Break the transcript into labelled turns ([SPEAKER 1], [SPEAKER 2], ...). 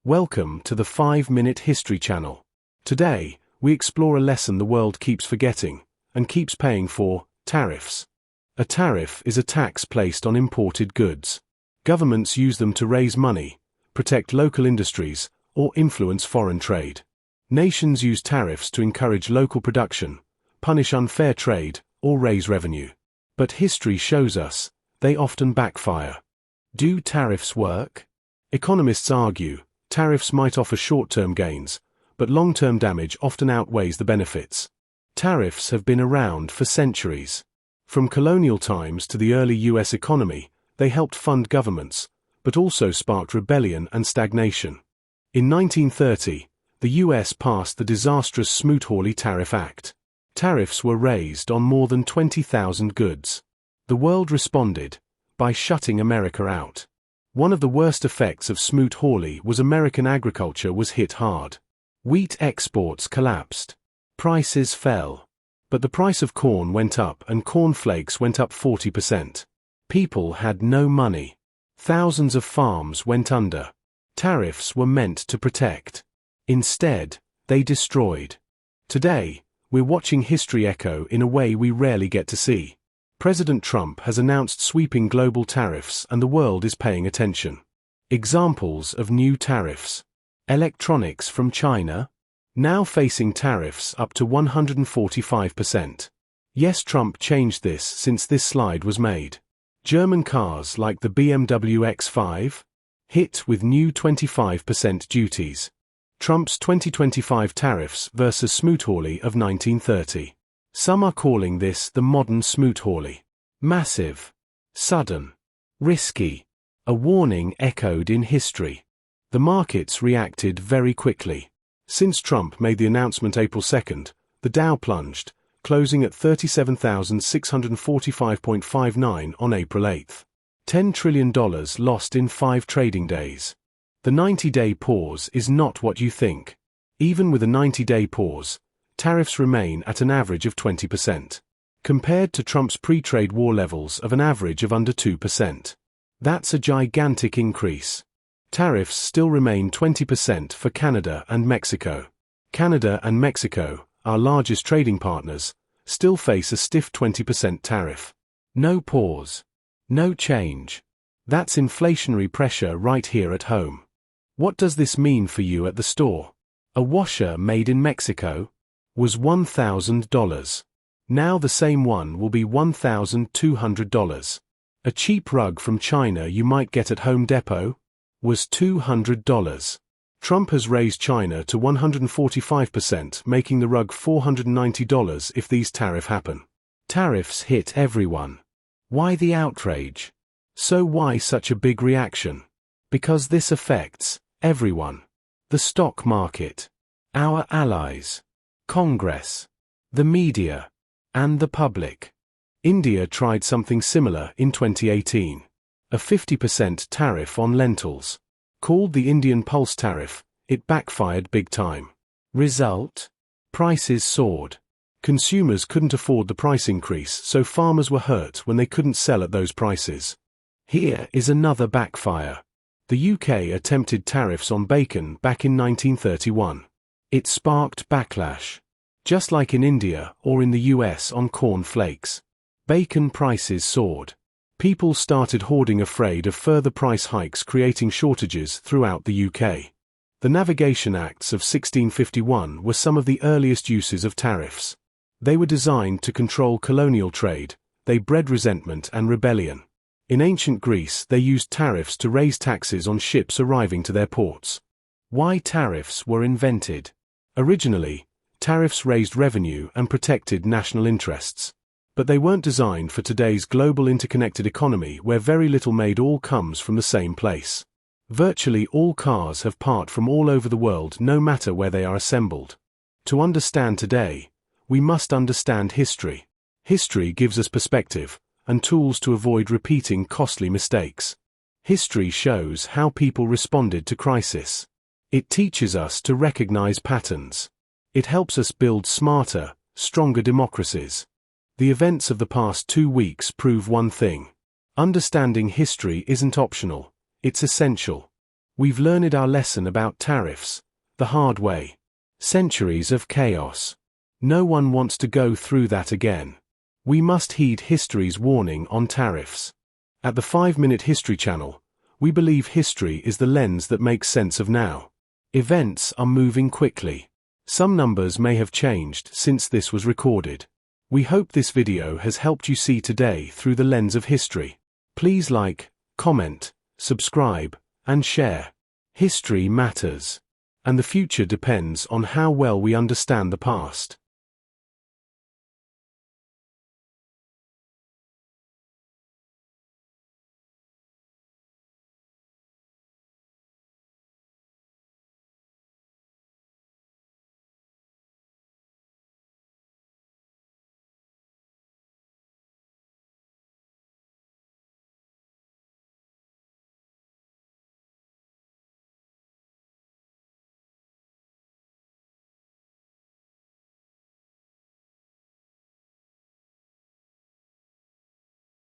[SPEAKER 1] Welcome to the 5-Minute History Channel. Today, we explore a lesson the world keeps forgetting and keeps paying for: tariffs. A tariff is a tax placed on imported goods. Governments use them to raise money, protect local industries, or influence foreign trade. Nations use tariffs to encourage local production, punish unfair trade, or raise revenue. But history shows us they often backfire. Do tariffs work? Economists argue tariffs might offer short-term gains, but long-term damage often outweighs the benefits. Tariffs have been around for centuries. From colonial times to the early U.S. economy, they helped fund governments, but also sparked rebellion and stagnation. In 1930, the U.S. passed the disastrous Smoot-Hawley Tariff Act. Tariffs were raised on more than 20,000 goods. The world responded by shutting America out. One of the worst effects of Smoot-Hawley was American agriculture was hit hard. Wheat exports collapsed. Prices fell. But the price of corn went up and corn flakes went up 40%. People had no money. Thousands of farms went under. Tariffs were meant to protect. Instead, they destroyed. Today, we're watching history echo in a way we rarely get to see. President Trump has announced sweeping global tariffs and the world is paying attention. Examples of new tariffs. Electronics from China, now facing tariffs up to 145%. Yes, Trump changed this since this slide was made. German cars like the BMW X5, hit with new 25% duties. Trump's 2025 tariffs versus Smoot-Hawley of 1930. Some are calling this the modern Smoot-Hawley. Massive, sudden, risky. A warning echoed in history. The markets reacted very quickly. Since Trump made the announcement April 2nd, the Dow plunged, closing at 37,645.59 on April 8th. $10 trillion lost in 5 trading days. The 90-day pause is not what you think. Even with a 90-day pause, tariffs remain at an average of 20%, compared to Trump's pre-trade war levels of an average of under 2%. That's a gigantic increase. Tariffs still remain 20% for Canada and Mexico. Canada and Mexico, our largest trading partners, still face a stiff 20% tariff. No pause. No change. That's inflationary pressure right here at home. What does this mean for you at the store? A washer made in Mexico was $1,000. Now the same one will be $1,200. A cheap rug from China you might get at Home Depot was $200. Trump has raised China to 145%, making the rug $490 if these tariffs happen. Tariffs hit everyone. Why the outrage? So why such a big reaction? Because this affects everyone. The stock market, our allies, Congress, the media, and the public. India tried something similar in 2018. A 50% tariff on lentils. Called the Indian Pulse Tariff, it backfired big time. Result? Prices soared. Consumers couldn't afford the price increase, so farmers were hurt when they couldn't sell at those prices. Here is another backfire. The UK attempted tariffs on bacon back in 1931. It sparked backlash. Just like in India or in the US on corn flakes. Bacon prices soared. People started hoarding, afraid of further price hikes, creating shortages throughout the UK. The Navigation Acts of 1651 were some of the earliest uses of tariffs. They were designed to control colonial trade. They bred resentment and rebellion. In ancient Greece, they used tariffs to raise taxes on ships arriving to their ports. Why tariffs were invented? Originally, tariffs raised revenue and protected national interests. But they weren't designed for today's global interconnected economy where very little made all comes from the same place. Virtually all cars have parts from all over the world, no matter where they are assembled. To understand today, we must understand history. History gives us perspective and tools to avoid repeating costly mistakes. History shows how people responded to crisis. It teaches us to recognize patterns. It helps us build smarter, stronger democracies. The events of the past 2 weeks prove one thing. Understanding history isn't optional, it's essential. We've learned our lesson about tariffs, the hard way. Centuries of chaos. No one wants to go through that again. We must heed history's warning on tariffs. At the 5-Minute History Channel, we believe history is the lens that makes sense of now. Events are moving quickly. Some numbers may have changed since this was recorded. We hope this video has helped you see today through the lens of history. Please like, comment, subscribe, and share. History matters. And the future depends on how well we understand the past.